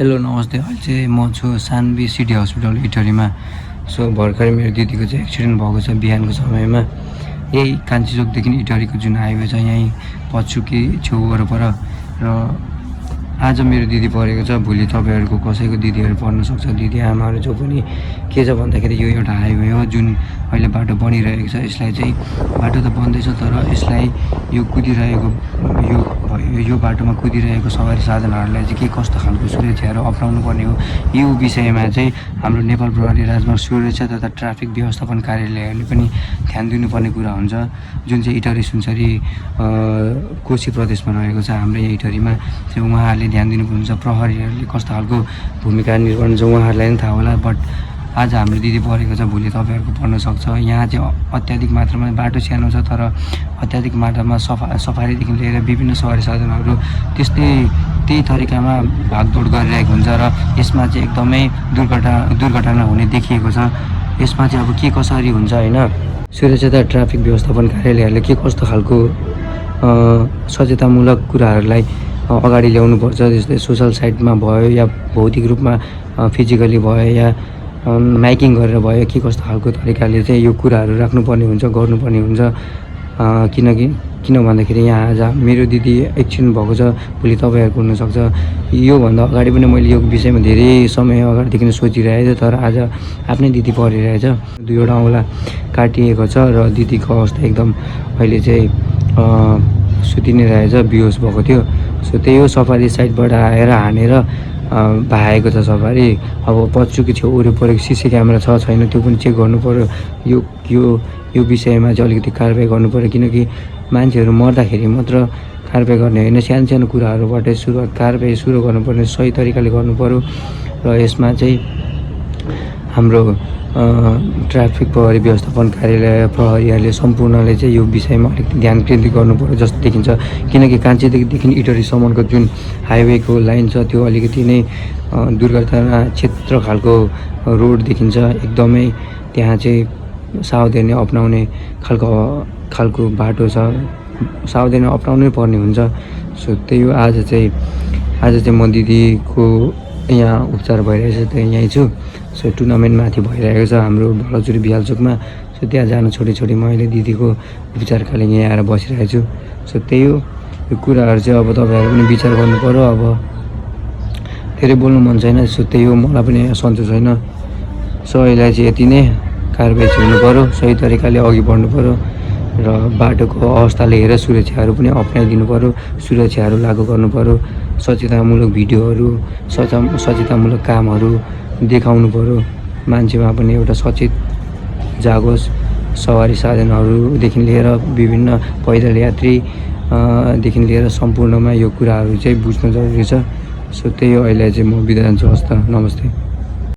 Hello नमस्ते। अहिले चाहिँ म छु सानवी सिटी हस्पिटल इटहरीमा। सो भर्खरै मेरो दिदीको चाहिँ एक्सिडेन्ट भएको छ बिहानको समयमा। यही कान्छी चोकदेखि इटहरीको जुन हाइवे छ यहीँ पछुकी छेउ वरपर। र आज मेरो दिदी परेको छ, भोलि तपाईँहरूको कसैको दिदीहरू पर्न सक्छ, दिदी आमाहरू जो पनि। के छ भन्दाखेरि यो एउटा हाइवे हो जुन अहिले बाटो बनिरहेको छ। यसलाई चाहिँ बाटो त बन्दैछ तर यसलाई यो कुदिरहेको यो बाटोमा कुदिरहेको सवारी साधनहरूलाई चाहिँ के कस्तो खालको सुरक्षाहरू अप्नाउनु पर्ने हो, यो विषयमा चाहिँ हाम्रो नेपाल प्रहरी राजमार्ग सुरक्षा तथा ट्राफिक व्यवस्थापन कार्यालयहरूले पनि ध्यान दिनुपर्ने कुरा हुन्छ। जुन चाहिँ इटहरी सुनसरी कोशी प्रदेशमा रहेको छ हाम्रो यहाँ इटहरीमा चाहिँ उहाँहरूले ध्यान दिनुपर्ने। प्रहरीहरूले कस्तो खालको भूमिका निर्वहन छ उहाँहरूलाई पनि थाहा होला। बट आज हाम्रो दिदी परेको छ, भोलि तपाईँहरूको पर्न सक्छ। यहाँ चाहिँ अत्याधिक मात्रामा बाटो सानो छ तर अत्याधिक मात्रामा सफारीदेखि लिएर विभिन्न सवारी साधनहरू त्यही तरिकामा भागदौड गरिरहेको हुन्छ र यसमा चाहिँ एकदमै दुर्घटना हुने देखिएको छ। यसमा चाहिँ अब के कसरी हुन्छ होइन, सुरक्षा तथा ट्राफिक व्यवस्थापन कार्यालयहरूले के कस्तो खालको सचेतनामूलक कुराहरूलाई अगाडि ल्याउनुपर्छ, जस्तै सोसल साइडमा भयो या भौतिक रूपमा फिजिकली भयो या माइकिङ गरेर भयो, के कस्तो खालको तरिकाले चाहिँ यो कुराहरू राख्नुपर्ने हुन्छ, गर्नुपर्ने हुन्छ। किन भन्दाखेरि यहाँ आज मेरो दिदी एक्सिडेन्ट भएको छ, भोलि तपाईँहरूको हुनसक्छ। योभन्दा अगाडि पनि मैले यो विषयमा धेरै समय अगाडिदेखि सोचिरहेको थिएँ तर आज आफ्नै दिदी परिरहेछ। 2वटा औँला काटिएको छ र दिदीको अवस्था एकदम अहिले चाहिँ सुति नै रहेछ, बेहोस भएको थियो। सो त्यही हो, सफारी साइडबाट आएर हानेर भागेको छ सफारी। अब पछुकी छेउ वरिपरि सिसी क्यामेरा छ छैन त्यो पनि चेक गर्नुपऱ्यो। यो विषयमा चाहिँ अलिकति कारबाही गर्नुपऱ्यो, किनकि मान्छेहरू मर्दाखेरि मात्र कारबाही गर्ने होइन, सानो कुराहरूबाटै कारबाही सुरु गर्नुपर्ने, सही तरिकाले गर्नुपऱ्यो। र यसमा चाहिँ हाम्रो ट्राफिक प्रहरी व्यवस्थापन कार्यालय प्रहरीहरूले सम्पूर्णले चाहिँ यो विषयमा अलिकति ध्यान केन्द्रित गर्नुपऱ्यो जस्तो देखिन्छ। किनकि कान्छीदेखि इटहरीसम्मको जुन हाइवेको लाइन छ त्यो अलिकति नै दुर्घटना क्षेत्र रोड देखिन्छ। एकदमै त्यहाँ चाहिँ सावधानी अप्नाउने खालको बाटो छ, सावधानी अप्नाउनै पर्ने हुन्छ। सो त्यही हो, आज चाहिँ म दिदीको यहाँ उपचार भइरहेछ, त्यही यहीँ छु। सो टुर्नामेन्ट माथि भइरहेको छ हाम्रो भलचुरी बिहालचोकमा। सो त्यहाँ जान छोडी म अहिले दिदीको उपचारका लागि यहाँ आएर बसिरहेको छु। सो त्यही हो, यो कुराहरू चाहिँ अब तपाईँहरू पनि विचार गर्नुपऱ्यो। अब धेरै बोल्नु मन छैन, सो त्यही हो, मलाई पनि सन्चो छैन। सो यसलाई चाहिँ यति नै कारबाही हुनुपऱ्यो, सही तरिकाले अघि बढ्नुपऱ्यो र बाटोको अवस्थाले हेरेर सुरक्षाहरू पनि अप्नाइदिनु पऱ्यो, सुरक्षाहरू लागू गर्नुपऱ्यो, सचेतनामूलक भिडियोहरू, सचेतनामूलक कामहरू देखाउनु पऱ्यो। मान्छेमा पनि एउटा सचेत जागोस्। सवारी साधनहरूदेखि लिएर विभिन्न पैदल यात्रीदेखि लिएर सम्पूर्णमा यो कुराहरू चाहिँ बुझ्नु जरुरी छ। सो त्यही हो, अहिले चाहिँ म बिदा जान्छु। हस् त, नमस्ते।